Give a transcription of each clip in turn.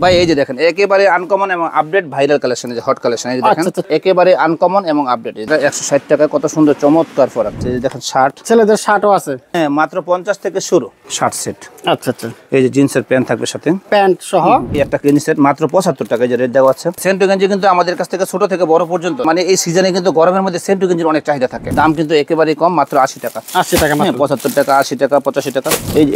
ভাই এই যে দেখেন একেবারে আনকমন এবং আপডেট ভাইরাল কালেকশন, এই যে হট কালেকশন, এই যে দেখেন একেবারে আনকমন এবং আপডেট। এটা 160 টাকা, কত সুন্দর চমৎকার প্রোডাক্ট। এই যে দেখেন শার্ট, ছেলেদের শার্টও আছে, হ্যাঁ মাত্র 50 থেকে শুরু শার্ট সেট। আচ্ছা আচ্ছা, এই যে জিন্সের প্যান্ট থাকবে সাথে, প্যান্ট সহ এই একটা গেঞ্জি সেট মাত্র 75 টাকা। এই যে রেট দেওয়া আছে। সেন্টু গেঞ্জি কিন্তু আমাদের কাছ থেকে ছোট থেকে বড় পর্যন্ত, মানে এই সিজনে কিন্তু গরমের মধ্যে সেন্টু গেঞ্জির অনেক চাহিদা থাকে। দাম কিন্তু একেবারেই কম, মাত্র 80 টাকা। 80 টাকা, 75 টাকা, 80 টাকা, 85 টাকা।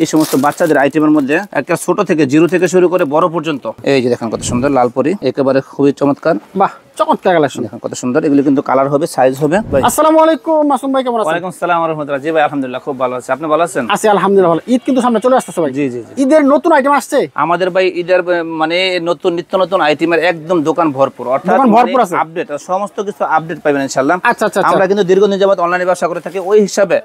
এই সমস্ত বাচ্চাদের আইটেমের মধ্যে একটা ছোট থেকে জিরো থেকে শুরু করে বড় পর্যন্ত। এই যে দেখেন কত সুন্দর লাল পরি, একেবারে খুবই চমৎকার। বাহ, চমৎকার কালেকশন, দেখেন কত সুন্দর। এগুলো কিন্তু কালার হবে, সাইজ হবে। আসসালামু আলাইকুম মাসুম ভাই, কেমন আছেন? ওয়ালাইকুম আসসালাম ওয়া রাহমাতুল্লাহ। জি ভাই আলহামদুলিল্লাহ খুব ভালো আছি, আপনি ভালো আছেন? আছি আলহামদুলিল্লাহ ভালো। ঈদ কিন্তু সামনে চলে আসতেছে ভাই। জি জি জি। ঈদের নতুন আইটেম আসছে আমাদের ভাই ঈদের মানে নতুন নিত্য নতুন আইটেমের একদম দোকান ভরপুর, অর্থাৎ দোকান ভরপুর আছে, আপডেট সমস্ত কিছু আপডেট পাবেন ইনশাআল্লাহ। আচ্ছা আচ্ছা, আমরা কিন্তু দীর্ঘদিন যাবত অনলাইনে ব্যবসা করে থাকি, ওই হিসাবে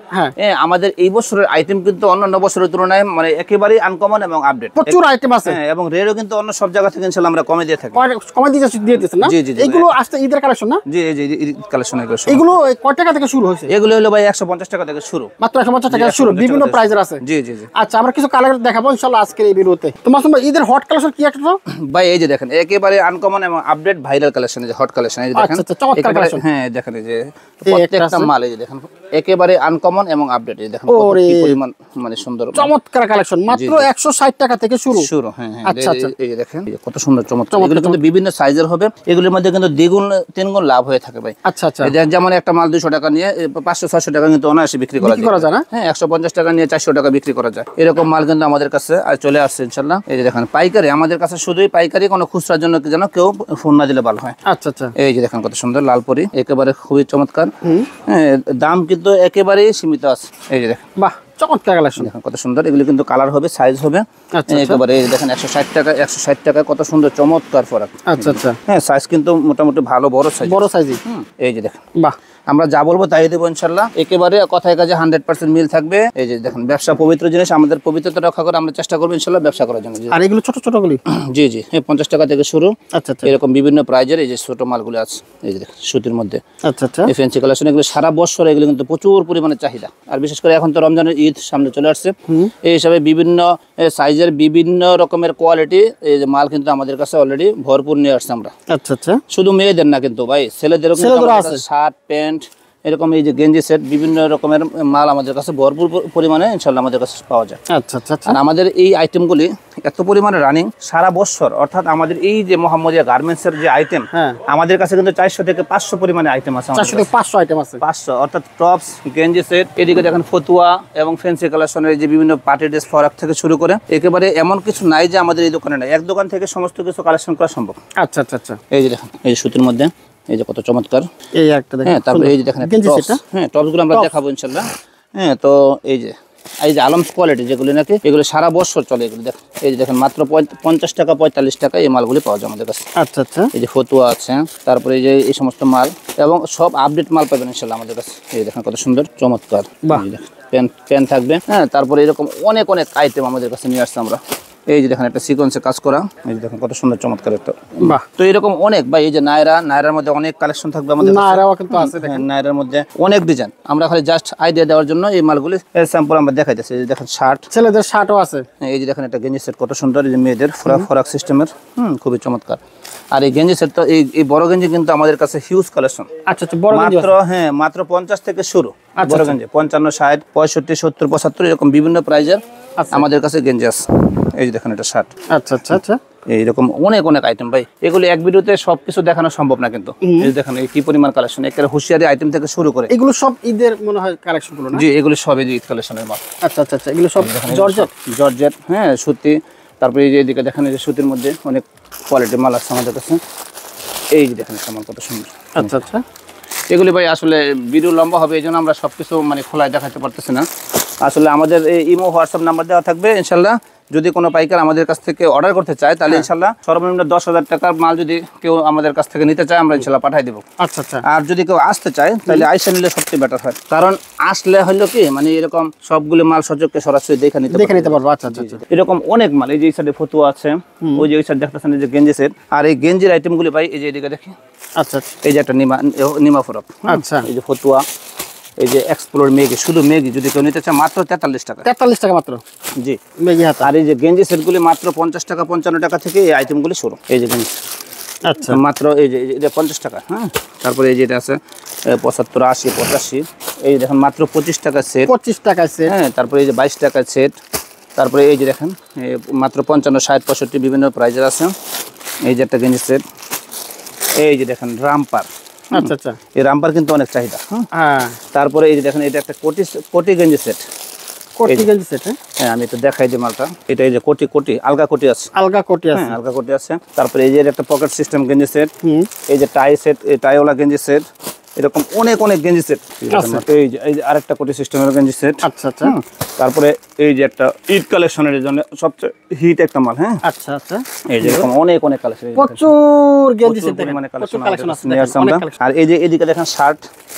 আমাদের এই বছরের আইটেম কিন্তু অন্যান্য বছরের তুলনায় মানে একেবারেই আনকমন এবং আপডেট, প্রচুর আইটেম আছে। এবং রেটও কিন্তু অন্য সব জায়গা থেকে ইনশাআল্লাহ আমরা কমে দিয়ে থাকি। কমে দিয়েছেন না? জি জি। এগুলো আসছে ঈদের কালেকশন না? জি এই যে কালেকশন এগুলো কয় টাকা থেকে শুরু হয়েছে? এগুলো হলো ভাই 150 টাকা থেকে শুরু, মাত্র 150 টাকা শুরু, বিভিন্ন প্রাইজের আছে। জি জি জি। আচ্ছা, আমরা কিছু কালার দেখাবো ইনশাআল্লাহ আজকের এই ভিডিওতে। তো মাসুম ভাই, ঈদের হট কালেকশন কি একটা? ভাই এই যে দেখেন একেবারে আনকমন এবং আপডেট ভাইরাল কালেকশন, এই যে হট কালেকশন, এই যে দেখেন চমৎকার কালেকশন। হ্যাঁ দেখেন এই যে প্রত্যেকটা মাল, এই যে দেখেন একেবারে আনকমন এবং আপডেট। এই দেখেন কত কি পরিমাণ মানে সুন্দর চমৎকার কালেকশন, মাত্র 160 টাকা থেকে শুরু। হ্যাঁ হ্যাঁ। আচ্ছা আচ্ছা, এই যে দেখেন কত সুন্দর চমৎকার। এগুলো কিন্তু বিভিন্ন সাইজের হবে, এগুলোর মধ্যে কিন্তু দ্বিগুণ তিনগুণ লাভ হয়ে থাকে ভাই। আচ্ছা আচ্ছা, যেমন একটা মাল 200 টাকা নিয়ে 500-600 টাকা কিন্তু অনায়াসে বিক্রি করা যায় না? হ্যাঁ, 150 টাকা নিয়ে 400 টাকা বিক্রি করা যায়। এরকম মাল কিন্তু আমাদের কাছে চলে আসছে ইনশাআল্লাহ। এই যে দেখেন পাইকারি, আমাদের কাছে শুধুই পাইকারি, কোনো খুচরার জন্য যেন কেউ ফোন না দিলে ভালো হয়। আচ্ছা আচ্ছা, এই যে দেখেন কত সুন্দর লাল পরি, একেবারে খুবই চমৎকার। হ্যাঁ, দাম কিন্তু একেবারেই সীমিত আছে। এই যে দেখেন, বাহ চমৎকার কালেকশন, দেখেন কত সুন্দর। এগুলো কিন্তু কালার হবে, সাইজ হবে। একেবারে এই দেখেন 160 টাকা, কত সুন্দর চমৎকার প্রোডাক্ট। আচ্ছা আচ্ছা, হ্যাঁ সাইজ কিন্তু মোটামুটি ভালো, বড় সাইজই। এই যে দেখেন, বাহ, আমরা যা বলবো তাই দেবো ইনশাআল্লাহ। একেবারে কথায় কাজে 100% মিল থাকবে। এই যে দেখেন, ব্যবসা পবিত্র জিনিস, আমাদের পবিত্রতা রক্ষা করে আমরা চেষ্টা করবো ইনশাআল্লাহ ব্যবসা করার জন্য। আর এগুলো ছোট ছোট গুলি? জি জি, 50 টাকা থেকে শুরু। আচ্ছা আচ্ছা, এরকম বিভিন্ন প্রাইজের এই যে ছোট মালগুলো আছে। এই যে দেখেন সুতির মধ্যে, আচ্ছা আচ্ছা, এই ফ্যান্সি কালেকশন। এগুলো সারা বছর এগুলো কিন্তু প্রচুর পরিমাণে চাহিদা, আর বিশেষ করে এখন তো রমজানের ঈদ সামনে চলে আসছে। এই হিসাবে বিভিন্ন সাইজের বিভিন্ন রকমের কোয়ালিটি এই যে মাল কিন্তু আমাদের কাছে অলরেডি ভরপুর নিয়ে আসছে আমরা। আচ্ছা আচ্ছা, শুধু মেয়েদের না কিন্তু ভাই, ছেলেদেরও আছে শার্ট প্যান্ট, এরকম এই যে গেঞ্জি সেট, বিভিন্ন রকমের মাল আমাদের কাছে ভরপুর পরিমাণে ইনশাআল্লাহ আমাদের কাছে পাওয়া যায়। আচ্ছা আচ্ছা, আর আমাদের এই আইটেমগুলি এত পরিমাণে রানিং সারা বছর, অর্থাৎ আমাদের এই যে মোহাম্মদিয়া গার্মেন্টসের যে আইটেম, আমাদের কাছে কিন্তু 400 থেকে 500 পরিমাণে আইটেম আছে। 400 থেকে 500 আইটেম আছে, 500, অর্থাৎ টপস, গেঞ্জি সেট, এদিকে দেখেন ফতুয়া এবং ফ্যান্সি কালেকশনের যে বিভিন্ন পার্টি ড্রেস, ফরাক থেকে শুরু করে একেবারে এমন কিছু নাই যে আমাদের এই দোকানে নাই। এক দোকান থেকে সমস্ত কিছু কালেকশন করা সম্ভব। আচ্ছা আচ্ছা আচ্ছা, এই যে দেখেন এই সুতির মধ্যে এই যে কত চমৎকার। এই একটা দেখেন, তারপরে এই যে দেখেন হ্যাঁ টপসগুলো আমরা দেখাবো ইনশাআল্লাহ। হ্যাঁ, তো এই যে আলমস কোয়ালিটি যেগুলো নাকি এগুলো সারা বছর চলে। এগুলো দেখেন, এই যে দেখেন মাত্র 50 টাকা 45 টাকা এই মালগুলি পাওয়া যায় আমাদের কাছে। আচ্ছা আচ্ছা, এই যে ফতুয়া আছে, তারপরে এই যে এই সমস্ত মাল এবং সব আপডেট মাল পাবেন ইনশাআল্লাহ আমাদের কাছে। এই দেখেন কত সুন্দর চমৎকার প্যান্ট থাকবে। হ্যাঁ, তারপরে এরকম অনেক আইটেম আমাদের কাছে নিয়ে আসছে আমরা। এই যে দেখেন একটা সিকোয়েন্সে কাজ করা, এই যে দেখেন কত সুন্দর চমৎকার একটা। বাহ, তো এরকম অনেক ভাই, এই যে নায়রার মধ্যে অনেক কালেকশন থাকবে আমাদের। নায়রাও কিন্তু আছে, দেখেন নায়রার মধ্যে অনেক ডিজাইন। আমরা খালি জাস্ট আইডিয়া দেওয়ার জন্য এই মালগুলি স্যাম্পল আমরা দেখাইতেছি। এই যে দেখেন শার্ট, ছেলেদের শার্টও আছে। এই যে দেখেন একটা গেঞ্জি সেট, কত সুন্দর। এই যে মেয়েদের ফরাক সিস্টেমের, খুবই চমৎকার। আর এই গেঞ্জি সেট তো এই বড় গেঞ্জি কিন্তু আমাদের কাছে হিউজ কালেকশন। আচ্ছা আচ্ছা, বড় গেঞ্জি মাত্র 50 থেকে শুরু। বড় গেঞ্জি 55, 60, 65, 70, 75 এরকম বিভিন্ন প্রাইজের আমাদের কাছে গেঞ্জি আছে। এই যে দেখেন এটা শার্ট। আচ্ছা আচ্ছা আচ্ছা, এইরকম অনেক আইটেম ভাই। এগুলো এক ভিডিওতে সবকিছু দেখানো সম্ভব না কিন্তু। এই যে দেখেন এই কি পরিমাণ কালেকশন, একেবারে হুঁশিয়ারি আইটেম থেকে শুরু করে। এগুলো সব ঈদের মনে হয় কালেকশন গুলো না? জি, এগুলো সব ঈদ কালেকশনের মাল। আচ্ছা আচ্ছা আচ্ছা, এগুলো সব জর্জেট, হ্যাঁ সুতি। তারপরে এই যে এদিকে দেখেন এই যে সুতির মধ্যে অনেক কোয়ালিটির মাল আছে আমাদের কাছে। এই যে দেখেন মাল কত সুন্দর। আচ্ছা আচ্ছা, এগুলি ভাই আসলে ভিডিও লম্বা হবে, এই জন্য আমরা সবকিছু মানে খোলায় দেখাতে পারতেছি না। আসলে আমাদের এই ইমো হোয়াটসঅ্যাপ নাম্বার দেওয়া থাকবে ইনশাআল্লাহ। যদি কোনো পাইকার আমাদের কাছ থেকে অর্ডার করতে চায় তাহলে ইনশাআল্লাহ সর্বনিম্ন 10,000 টাকার মাল যদি কেউ আমাদের কাছ থেকে নিতে চায় আমরা ইনশাআল্লাহ পাঠিয়ে দেবো। আচ্ছা আচ্ছা, আর যদি কেউ আসতে চায় তাহলে আইসা নিলে সবচেয়ে বেটার হয়, কারণ আসলে হলো কি মানে এরকম সবগুলো মাল সচক্ষে সরাসরি দেখে নিতে পারবো। আচ্ছা আচ্ছা, এরকম অনেক মাল। এই যে এই সাইডে ফতুয়া আছে, ওই যে ওই সাইড দেখতেছেন এই যে গেঞ্জি সেট। আর এই গেঞ্জির আইটেমগুলি ভাই এই যে এদিকে দেখি। আচ্ছা, এই যে একটা নিমা ফরক। আচ্ছা, এই যে ফতুয়া, এই যে এক্সপ্লোর মেগি, শুধু মেগি যদি কেউ নিতে চায় মাত্র 43 টাকা। 43 টাকা মাত্র, জি মেগি হাতা। আর এই যে গেঞ্জি সেটগুলি মাত্র 50 টাকা 55 টাকা থেকে এই আইটেমগুলি শুরু। এই যে গেঞ্জি আচ্ছা, মাত্র এই যে এটা 50 টাকা। হ্যাঁ, তারপরে এই যে এটা আছে 75, 80, 85, এই দেখেন মাত্র 25 টাকা সেট। 25 টাকা সেট। হ্যাঁ, তারপরে এই যে 22 টাকা সেট। তারপরে এই যে দেখেন মাত্র 55, 60, 65 বিভিন্ন প্রাইজের আছে। এই যে একটা গেঞ্জি সেট। এই যে দেখেন রামপার। আচ্ছা আচ্ছা, এই রামপার কিন্তু অনেক চাহিদা। হ্যাঁ, তারপরে এই যে দেখেন এটা একটা কোটি গেঞ্জি সেট। কোটি গেঞ্জি সেট। হ্যাঁ, আমি তো দেখাই দিই মালটা। এটা এই যে কোটি আলগা কোটি আছে, আলগা কোটি আছে। হ্যাঁ, আলগা কোটি আছে। তারপরে এই যে একটা পকেট সিস্টেম গেঞ্জি সেট। এই যে টাই সেট, এই টাইওয়ালা গেঞ্জি সেট। এরকম অনেক গেঞ্জি সেট। এই যে আরেকটা কোটি সিস্টেমের গেঞ্জি সেট। আচ্ছা আচ্ছা, তারপরে এই যে একটা ঈদ কালেকশনের জন্য সবচেয়ে হিট একটা মাল। হ্যাঁ, আচ্ছা আচ্ছা, এই যে এরকম অনেক কালেকশন, প্রচুর গেঞ্জি সেট দেখেন, মানে প্রচুর কালেকশন কালেকশন আছে দেখেন। আর এই যে এদিকে দেখেন শার্ট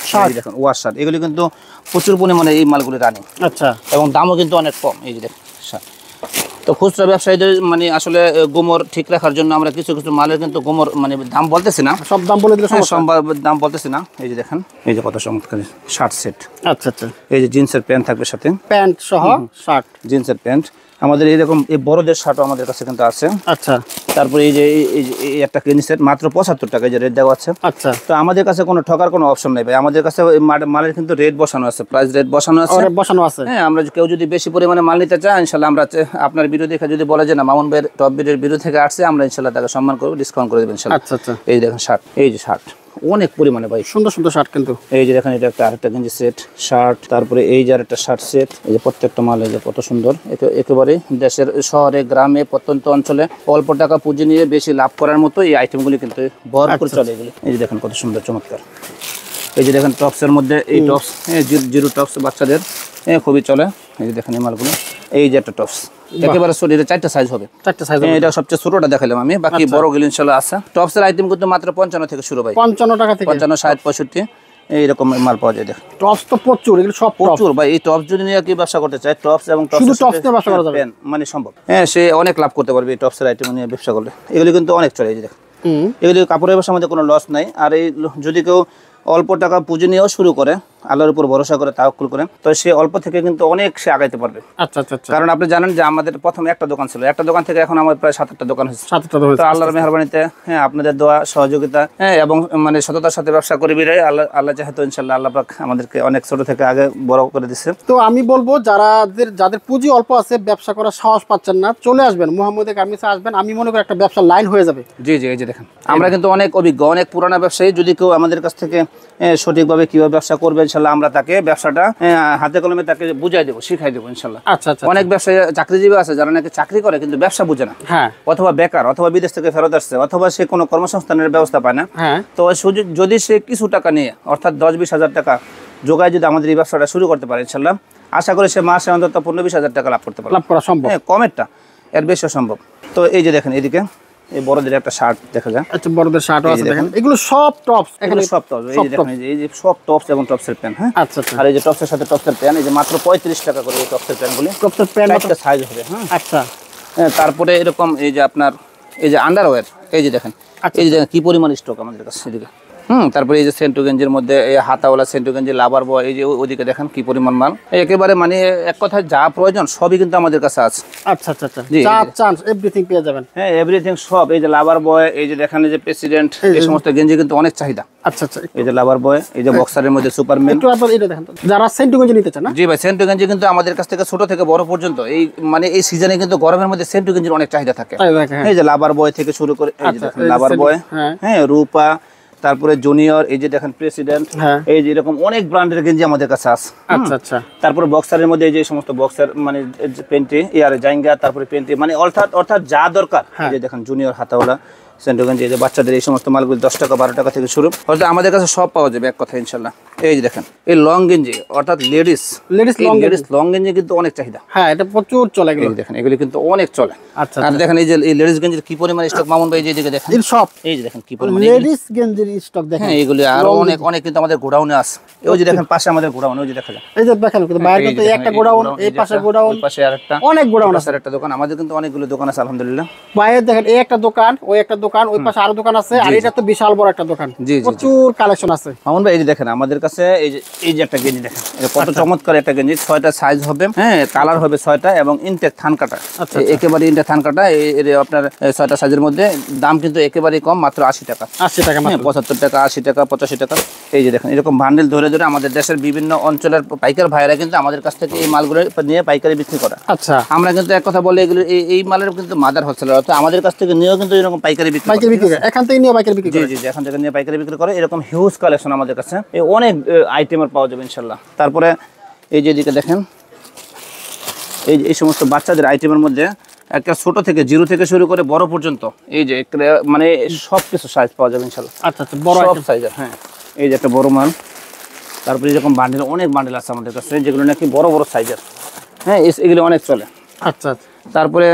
দেখেন, ওয়াশ শার্ট, এগুলি কিন্তু প্রচুর পরিমাণে এই মালগুলি রানিং। আচ্ছা, এবং দামও কিন্তু অনেক কম। এই যে দেখেন শার্ট। তো খুচরা ব্যবসায়ীদের মানে আসলে গোমর ঠিক রাখার জন্য আমরা কিছু মালের কিন্তু গোমর মানে দাম বলতেছি না, সব দাম বলে দিলে সব দাম বলতেছি না। এই যে দেখেন এই যে কত চমৎকার শার্ট সেট। আচ্ছা আচ্ছা, এই যে জিন্সের প্যান্ট থাকবে সাথে, প্যান্ট সহ শার্ট, জিন্সের প্যান্ট। আমাদের এইরকম এই বড়দের শার্টও আমাদের কাছে কিন্তু আছে। আচ্ছা, তারপরে এই যে এই একটা গেঞ্জি সেট মাত্র 75 টাকা, যে রেট দেওয়া আছে। আচ্ছা, তো আমাদের কাছে কোনো ঠকার কোনো অপশন নেই ভাই, আমাদের কাছে মালের কিন্তু রেট বসানো আছে, প্রাইস রেট বসানো আছে, বসানো আছে। হ্যাঁ, আমরা কেউ যদি বেশি পরিমাণে মাল নিতে চায় ইনশাল্লাহ আমরা আপনার ভিডিও দেখে যদি বলে যে না মামুন ভাইয়ের টপ ভিডিওর ভিডিও থেকে আসছে, আমরা ইনশাল্লাহ তাকে সম্মান করবো, ডিসকাউন্ট করে দেবেন ইনশাল্লাহ। আচ্ছা আচ্ছা, এই দেখেন শার্ট, এই যে শার্ট অনেক পরিমাণে ভাই, সুন্দর সুন্দর শার্ট কিন্তু। এই যে দেখেন এটা একটা আরেকটা গেঞ্জি সেট শার্ট। তারপরে এই যে আরেকটা শার্ট সেট। এই যে প্রত্যেকটা মাল এই যে কত সুন্দর, একেবারে দেশের শহরে গ্রামে প্রত্যন্ত অঞ্চলে অল্প টাকা পুঁজি নিয়ে বেশি লাভ করার মতো এই আইটেমগুলি কিন্তু ভরপুর চলে এগুলি। এই যে দেখেন কত সুন্দর চমৎকার। এই যে দেখেন টপসের মধ্যে এই টপস, জিরো টপস বাচ্চাদের খুবই চলে। এই যে দেখেন এই মালগুলো। এই যে একটা টপস একেবারে ছোট, এটা 4টা সাইজ হবে, 4টা সাইজ। এটা সবচেয়ে ছোটটা দেখালাম আমি, বাকি বড় গুলো ইনশাআল্লাহ আছে। টপসের আইটেম কিন্তু মাত্র 55 থেকে শুরু ভাই, 55 টাকা থেকে 55, 60, 65 এইরকম মাল পাওয়া যায়। দেখ টপস তো প্রচুর, এগুলো সব প্রচুর ভাই। এই টপস যদি নিয়ে কি ব্যবসা করতে চায়, টপস এবং শুধু টপস নিয়ে ব্যবসা করা যাবে মানে সম্ভব। হ্যাঁ, সে অনেক লাভ করতে পারবে এই টপসের আইটেম নিয়ে ব্যবসা করলে। এগুলি কিন্তু অনেক চলে। এই যে দেখ, এগুলি কাপড়ের ব্যবসার মধ্যে কোনো লস নাই। আর এই যদি কেউ অল্প টাকা পুঁজি নিয়েও শুরু করে, আল্লাহর উপর ভরসা করে, তাওয়াক্কুল করে, তো সে অল্প থেকে কিন্তু অনেক সে আগাইতে পারবে। আচ্ছা আচ্ছা, কারণ আপনি জানেন যে আমাদের প্রথমে একটা দোকান ছিল, একটা দোকান থেকে এখন আমার প্রায় 7-8টা দোকান হয়েছে। 7টা দোকান, তো আল্লাহর মেহেরবানিতে, হ্যাঁ, আপনাদের দোয়া সহযোগিতা, হ্যাঁ, এবং মানে সততার সাথে ব্যবসা করি বিরাই আল্লাহ যেহেতু ইনশাআল্লাহ আল্লাহ পাক আমাদেরকে অনেক ছোট থেকে আগে বড় করে দিচ্ছে। তো আমি বলবো যাদের পুঁজি অল্প আছে, ব্যবসা করার সাহস পাচ্ছেন না, চলে আসবেন মোহাম্মদ গার্মেন্টসে আসবেন। আমি মনে করি একটা ব্যবসা লাইন হয়ে যাবে। জি জি, এই যে দেখেন আমরা কিন্তু অনেক অভিজ্ঞ, অনেক পুরানা ব্যবসায়ী। যদি কেউ আমাদের কাছ থেকে সঠিকভাবে কিভাবে ব্যবসা করবে ইনশাআল্লাহ আমরা তাকে ব্যবসাটা হাতে কলমে তাকে বুঝাই দেবো, শিখাই দেবো ইনশাআল্লাহ। আচ্ছা আচ্ছা, অনেক ব্যবসায়ী চাকরিজীবী আছে যারা নাকি চাকরি করে কিন্তু ব্যবসা বুঝে না, হ্যাঁ, অথবা বেকার, অথবা বিদেশ থেকে ফেরত আসছে, অথবা সে কোনো কর্মসংস্থানের ব্যবস্থা পায় না। হ্যাঁ, তো যদি সে কিছু টাকা নিয়ে, অর্থাৎ 10-20 হাজার টাকা যোগায় যদি আমাদের এই ব্যবসাটা শুরু করতে পারে ইনশাআল্লাহ, আশা করি সে মাসে অন্তত 15-20 হাজার টাকা লাভ করতে পারে। লাভ করা সম্ভব, হ্যাঁ, কমেরটা এর বেশি সম্ভব। তো এই যে দেখেন এদিকে এই বড়দের একটা শার্ট দেখা যায়। আচ্ছা, বড়দের শার্টও আছে দেখেন, এগুলো সব টপস, এখানে সব টপস। এই যে দেখেন এই যে সব টপস এবং টপসের প্যান্ট। হ্যাঁ, আচ্ছা আচ্ছা, আর এই যে টপসের সাথে টপসের প্যান্ট, এই যে মাত্র 35 টাকা করে এই টপসের প্যান্টগুলি। টপসের প্যান্ট একটা সাইজ হবে। হ্যাঁ, আচ্ছা, হ্যাঁ, তারপরে এরকম এই যে আপনার এই যে আন্ডারওয়্যার, এই যে দেখেন, এই যে দেখেন কি পরিমাণ স্টক আমাদের কাছে এদিকে। তারপরে এই যে সেন্টু গেঞ্জির মধ্যে এই হাতাওয়ালা সেন্টু গেঞ্জি, লাভার বয়, এই যে ওদিকে দেখেন কি পরিমাণ মাল। একেবারে মানে এক কথায় যা প্রয়োজন সবই কিন্তু আমাদের কাছে আছে। আচ্ছা আচ্ছা আচ্ছা, যা চান্স এভরিথিং পেয়ে যাবেন। হ্যাঁ, এভরিথিং সব। এই যে লাভার বয়, এই যে দেখেন এই যে প্রেসিডেন্ট, এই সমস্ত গেঞ্জি কিন্তু অনেক চাহিদা। আচ্ছা আচ্ছা, এই যে লাভার বয়, এই যে বক্সারের মধ্যে সুপারম্যান। একটু আপনারা এটা দেখেন, যারা সেন্টু গেঞ্জি নিতে চান না। জি ভাই, সেন্টু গেঞ্জি কিন্তু আমাদের কাছ থেকে ছোট থেকে বড় পর্যন্ত এই মানে এই সিজনে কিন্তু গরমের মধ্যে সেন্টু গেঞ্জির অনেক চাহিদা থাকে। এই যে লাভার বয় থেকে শুরু করে, এই যে দেখেন লাভার বয়, হ্যাঁ, রূপা, তারপরে জুনিয়র, এই যে দেখেন প্রেসিডেন্ট, এই যে এরকম অনেক ব্র্যান্ডের গেঞ্জি আমাদের কাছে আছে। আচ্ছা আচ্ছা, তারপরে বক্সারের মধ্যে এই যে সমস্ত বক্সার মানে পেন্টি ইয়ার জাইঙ্গা, তারপরে পেন্টি মানে অর্থাৎ যা দরকার। এই যে দেখেন জুনিয়র হাতাওয়ালা সেন্টু গেঞ্জি, এই যে বাচ্চাদের এই সমস্ত মালগুলি 10 টাকা 12 টাকা থেকে শুরু, অর্থাৎ আমাদের কাছে সব পাওয়া যাবে এক কথা ইনশাল্লাহ। এই যে দেখেন এই লং গেঞ্জি, অর্থাৎ লেডিস লং গেঞ্জি কিন্তু অনেক চাহিদা। হ্যাঁ, এটা প্রচুর চলে। দেখেন এগুলি কিন্তু অনেক চলে। আচ্ছা, আর দেখেন এই যে এই লেডিস গেঞ্জির কি পরিমাণ স্টক মামুন ভাই, যেদিকে দেখেন সব, এই যে দেখেন কি পরিমাণ লেডিস গেঞ্জির স্টক দেখেন। হ্যাঁ, এগুলি আরো অনেক কিন্তু আমাদের গোডাউনে আছে। ওই যে দেখেন পাশে আমাদের গোডাউন, ওই যে দেখা যায়, এই যে দেখেন কিন্তু বাইরে কিন্তু একটা গোডাউন, এই পাশে গোডাউন, পাশে আরেকটা, অনেক গোডাউন আছে, একটা দোকান। আমাদের কিন্তু অনেকগুলো দোকান আছে আলহামদুলিল্লাহ। বাইরে দেখেন এই একটা দোকান, ওই একটা দোকান, ওই পাশে আরো দোকান আছে, আর এটা তো বিশাল বড় একটা দোকান, প্রচুর কালেকশন আছে। মামুন ভাই এই যে দেখেন আমাদের কাছে এই যে একটা গেঞ্জি দেখেন, এটা কত চমৎকার একটা গেঞ্জি, 6টা সাইজ হবে, হ্যাঁ কালার হবে 6টা এবং ইনটেক থান কাটা, একেবারে ইনটেক থান কাটা। এর আপনার 6টা সাইজের মধ্যে দাম কিন্তু একেবারেই কম, মাত্র 80 টাকা, 80 টাকা, 75 টাকা, 80 টাকা, 85 টাকা। এই যে দেখেন এরকম বান্ডেল ধরে ধরে আমাদের দেশের বিভিন্ন অঞ্চলের পাইকার ভাইরা কিন্তু আমাদের কাছ থেকে এই মালগুলো নিয়ে পাইকারি বিক্রি করে। আচ্ছা, আমরা কিন্তু এক কথা বলে এগুলো এই মালের কিন্তু মাদার হোলসেলার, অর্থাৎ আমাদের কাছ থেকে নিয়েও কিন্তু এরকম পাইকারি বিক্রি করে, এখান থেকে নিয়ে পাইকারি বিক্রি করে। জি জি, এখান থেকে নিয়ে পাইকারি বিক্রি করে। এরকম হিউজ কালেকশন আমাদের কাছে অনেক আইটেমের পাওয়া যাবে ইনশাল্লাহ। তারপরে এই যে দিকে দেখেন এই সমস্ত বাচ্চাদের আইটেমের মধ্যে একটা ছোট থেকে 0 থেকে শুরু করে বড় পর্যন্ত এই যে মানে সবকিছু সাইজ পাওয়া যাবে ইনশাল্লাহ। আচ্ছা আচ্ছা, বড় সব সাইজের, হ্যাঁ এই যে একটা বড় মাল। তারপরে এরকম বান্ডেল, অনেক বান্ডেল আছে আমাদের কাছে যেগুলো নাকি বড় বড় সাইজের, হ্যাঁ এগুলো অনেক চলে। আচ্ছা, তারপরে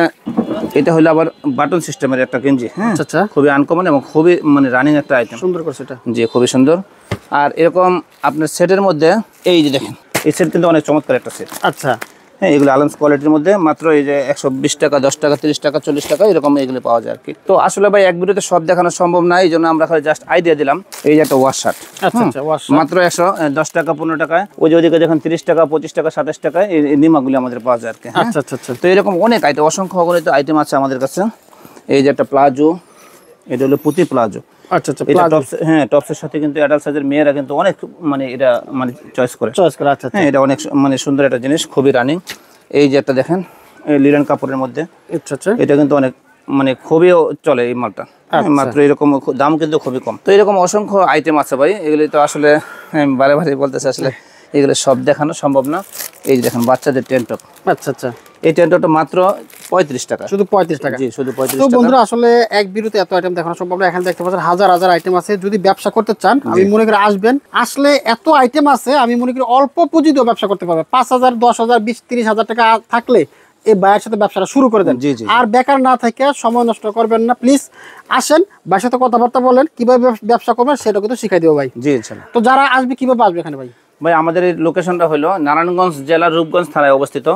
এটা হলো আবার বাটন সিস্টেমের একটা গেঞ্জি, হ্যাঁ আচ্ছা, খুবই আনকমন এবং খুবই মানে রানিং একটা আইটেম, সুন্দর করছে এটা, জি খুবই সুন্দর। আর এরকম আপনার সেটের মধ্যে এই যে দেখেন এই সেট কিন্তু অনেক চমৎকার একটা সেট। আচ্ছা, হ্যাঁ এগুলো আলামস কোয়ালিটির মধ্যে মাত্র এই যে 120 টাকা, 10 টাকা, 30 টাকা, 40 টাকা এরকম এগুলো পাওয়া যায় আর কি। তো আসলে ভাই এক ভিডিওতে সব দেখানো সম্ভব না, এই জন্য আমরা খালি জাস্ট আইডিয়া দিলাম। এই যে একটা ওয়াশ শার্ট, মাত্র 110 টাকা, 15 টাকায়। ওই যে ওদিকে দেখেন 30 টাকা, 25 টাকা, 27 টাকায় এই নিমাগুলি আমাদের পাওয়া যায় আর কি। আচ্ছা আচ্ছা আচ্ছা, তো এরকম অনেক আইটেম, অসংখ্য অগণিত আইটেম আছে আমাদের কাছে। এই যে একটা প্লাজো, এটা হলো পুঁতি প্লাজো। আচ্ছা আচ্ছা, হ্যাঁ টপসের সাথে কিন্তু অ্যাডাল্ট সাইজের মেয়েরা কিন্তু অনেক মানে এটা মানে চয়েস করে। আচ্ছা, হ্যাঁ এটা অনেক মানে সুন্দর একটা জিনিস, খুবই রানিং। এই যে একটা দেখেন লিলেন কাপড়ের মধ্যে, আচ্ছা আচ্ছা, এটা কিন্তু অনেক মানে খুবই চলে এই মালটা, মাত্র এরকম দাম কিন্তু খুবই কম। তো এরকম অসংখ্য আইটেম আছে ভাই, এগুলি তো আসলে বারে বারে বলতেছে, আসলে এগুলো সব দেখানো সম্ভব না। এই যে দেখেন বাচ্চাদের টেন্টপ, আচ্ছা আচ্ছা, এই টেন্টপটা মাত্র 35 টাকা, শুধু 35 টাকা। জি শুধু 35 তো টাকা। বন্ধুরা আসলে এক ভিডিওতে এত আইটেম দেখানো সম্ভব না, এখানে দেখতে পাচ্ছেন হাজার হাজার আইটেম আছে। যদি ব্যবসা করতে চান আমি মনে করি আসবেন, আসলে এত আইটেম আছে, আমি মনে করি অল্প পুঁজি দিয়ে ব্যবসা করতে পারবে। 5,000, 10,000, 20, 30,000 টাকা থাকলে এই ভাইয়ের সাথে ব্যবসাটা শুরু করে দেন। আর বেকার না থেকে সময় নষ্ট করবেন না, প্লিজ আসেন, ভাইয়ের সাথে কথাবার্তা বলেন, কিভাবে ব্যবসা করবেন সেটা কিন্তু শিখাই দেবো ভাই। জি ইনশাআল্লাহ। তো যারা আসবে কিভাবে আসবে এখানে ভাই? ভাই আমাদের এই লোকেশনটা হলো নারায়ণগঞ্জ জেলার রূপগঞ্জ থানায় অবস্থিত।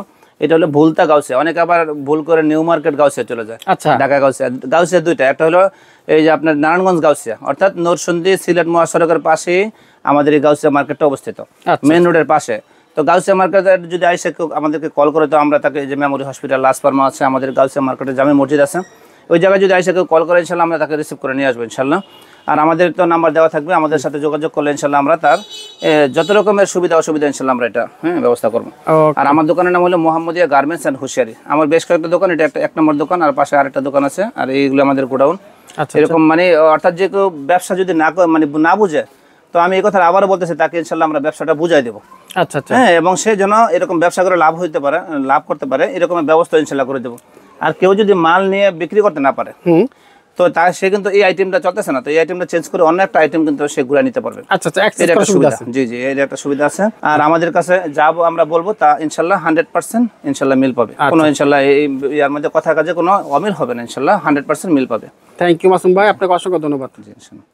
এটা হলো ভুলতা গাউসিয়া, অনেকে আবার ভুল করে নিউ মার্কেট গাউসিয়া চলে যায়। আচ্ছা, ঢাকা গাউসিয়া, গাউসিয়া দুইটা, একটা হলো এই যে আপনার নারায়ণগঞ্জ গাউসিয়া, অর্থাৎ নরসিংদী সিলেট মহাসড়কের পাশেই আমাদের এই গাউসিয়া মার্কেটটা অবস্থিত, মেইন রোডের পাশে। তো গাউসিয়া মার্কেটে যদি আইসে আমাদেরকে কল করে, তো আমরা তাকে যে মেমোরি হসপিটাল লাস্ট ফার্মা আছে, আমাদের গাউসিয়া মার্কেটে জামে মসজিদ আছে, ওই জায়গায় যদি আইসে কল করে ইনশাল্লাহ আমরা তাকে রিসিভ করে নিয়ে আসবো ইনশাল্লাহ। আর আমাদের তো নাম্বার দেওয়া থাকবে, আমাদের সাথে যোগাযোগ করলে ইনশাল্লাহ আমরা তার যত রকমের সুবিধা অসুবিধা ইনশাল্লাহ আমরা এটা ব্যবস্থা করবো। আর আমার দোকানের নাম হলো মোহাম্মদিয়া গার্মেন্টস অ্যান্ড হুশিয়ারি। আমার বেশ কয়েকটা দোকান, এটা একটা 1 নম্বর দোকান, আর পাশে আরেকটা দোকান আছে, আর এইগুলো আমাদের গোডাউন। এরকম মানে অর্থাৎ যে কেউ ব্যবসা যদি মানে না বুঝে, তো আমি এই কথা আবারও বলতেছি, তাকে ইনশাল্লাহ আমরা ব্যবসাটা বুঝাই দেবো। আচ্ছা আচ্ছা, হ্যাঁ, এবং সে যেন এরকম ব্যবসা করে লাভ করতে পারে, এরকম ব্যবস্থা ইনশাল্লাহ করে দেবো। আর কেউ যদি মাল নিয়ে বিক্রি করতে না পারে, তো সে কিন্তু এই আইটেমটা চলতেছে না, তো এই আইটেমটা চেঞ্জ করে অন্য একটা আইটেম কিন্তু সে ঘুরে নিতে পারবে। আচ্ছা আচ্ছা, এটা একটা সুবিধা, জি জি, এর একটা সুবিধা আছে। আর আমাদের কাছে যা আমরা বলবো তা ইনশাল্লাহ 100% ইনশাল্লাহ মিল পাবে। কোনো ইনশাল্লাহ এর মধ্যে কথা কাজে কোনো অমিল হবে না, ইনশাল্লাহ 100% মিল পাবে। থ্যাংক ইউ মাসুম ভাই, আপনাকে অসংখ্য ধন্যবাদ। জি ইনশাল্লাহ।